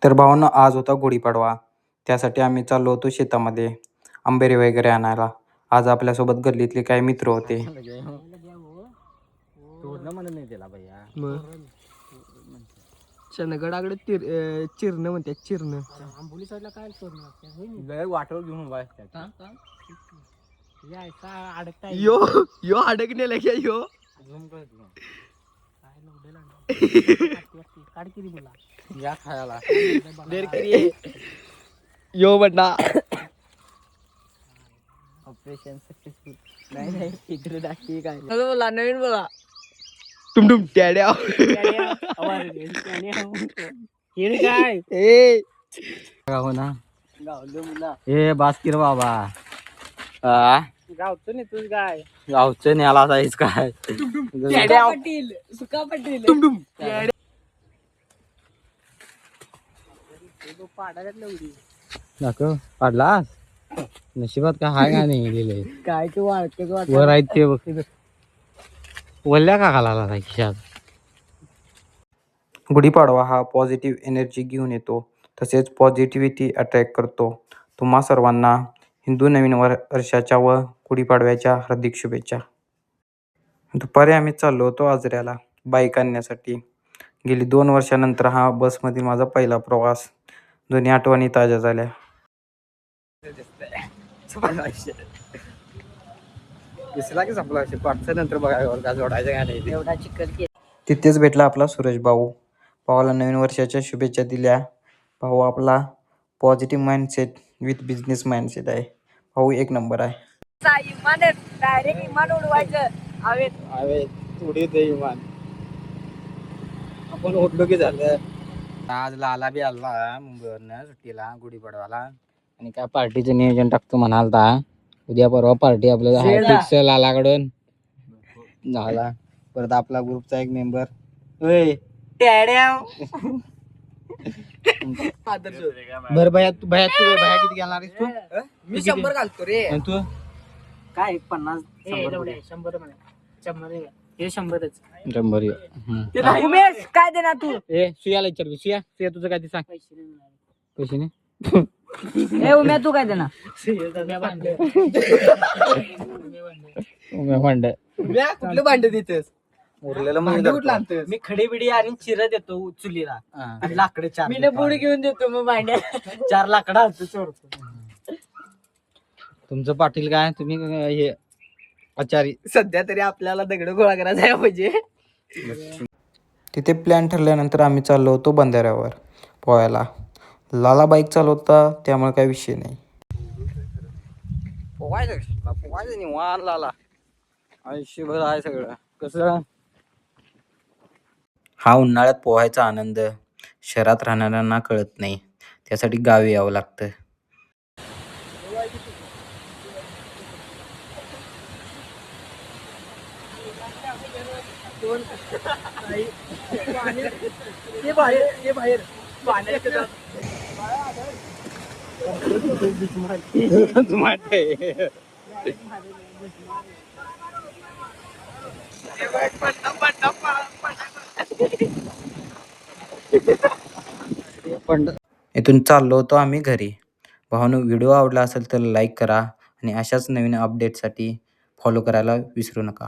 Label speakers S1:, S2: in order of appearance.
S1: तर भावांनो, आज होता गुढीपाडवा. त्यासाठी आम्ही चाललो होतो शेतामध्ये आंबेरी वगैरे आणायला. आज आपल्यासोबत गल्लीतले काही मित्र होते.
S2: चंदगडाकडे चिरणं म्हणतात, चिरणं.
S3: आंबोली साईडला काय सोडणं
S2: लय वाटवर घेऊन उभा असतात.
S3: अडकताय
S2: यो यो अडकण्याला घ्या यो.
S3: काढ किती बोला
S2: या खायला यो बड्डा. Operation successful. नाही इकडे दाखी काय बोला, नवीन बोला. टुमटुम टॅड्या.
S3: काय
S2: ए गाव ना गावलं मुला. ए बास्किर बाबा
S3: गावचं नाही तुझ काय
S2: गावचं न्याला जायच काय.
S3: पाटील सुका पाटील
S2: टुमटुम
S3: पाडायला उडी
S2: दाखव. पाडलास नशिबात का हाय का नाही लिहिले
S3: काय तू वाटते
S2: वर आहेत ते बघ. वल्ल्या का घालायला खिशात.
S1: गुढीपाडवा हा पॉझिटिव्ह एनर्जी घेऊन येतो, तसेच पॉझिटिव्हिटी अट्रॅक्ट करतो. तुम्हा सर्वांना हिंदू नवीन वर्षाच्या व गुढीपाडव्याच्या हार्दिक शुभेच्छा. दुपारी आम्ही चाललो होतो आजऱ्याला बाईक आणण्यासाठी. गेली 2 वर्षानंतर हा बसमधील माझा पहिला प्रवास. दोन्ही आठवणी ताज्या झाल्या.
S2: दिसला की संपला पाठचं नंतर बघायला का जोडायचं का नाही.
S3: एवढा चिकन
S1: तिथेच भेटला आपला सुरेश भाऊ. भावाला नवीन वर्षाच्या शुभेच्छा दिल्या. भाऊ आपला positive mindset with business mindset आहे. भाऊ एक नंबर आहे.
S3: डायरेक्ट इमान उडवायचं हवेत.
S2: हवेत उडीत इमान. आपण उठलो की झालं. आज लाला बी आला मुंबईवरनं सुट्टीला गुढीपाडवाला. आणि काय पार्टीचं नियोजन टाकतो म्हणालता. उद्या परवा पार्टी आपल्याला फिक्स लालाकडून झाला. परत आपला ग्रुपचा एक मेंबर बर भया तू भया किती घालणार आहेस तू.
S3: मी 100 घालतो रे.
S2: आणि तू
S3: काय 50 100 हे 100च
S2: 100.
S3: उमेश काय देणार तू.
S2: ए सुयाला विचार. सुया तुझं काय ते सांग. पैसे नाही.
S3: ए उम्या तू काय देणार.
S2: कुठलं भांड देतेस. उरलेलं
S3: मी खडी बिडी आणि चिरा देतो चुलीला आणि लाकडं 4 मी पुढे घेऊन देतो मग भांड्या 4 लाकडं आणतो चोरतो.
S2: तुमचं पाटील काय तुम्ही हे आचारी. सध्या तरी आपल्याला दगड गोळा करायचा पाहिजे.
S1: तिथे प्लॅन ठरल्यानंतर आम्ही चाललो होतो बंधाऱ्यावर पोहायला. लाला बाईक चालवता त्यामुळे काही विषय नाही.
S2: पोहायचं निवांत लाला. आयुष्यभर आहे सगळं कसं.
S1: हा उन्हाळ्यात पोहायचा आनंद शहरात राहणाऱ्यांना कळत नाही. त्यासाठी गावी यावं लागतं. इथून चाललो होतो आम्ही घरी. भावानो, व्हिडिओ आवडला असेल तर लाईक करा आणि अशाच नवीन अपडेटसाठी फॉलो करायला विसरू नका.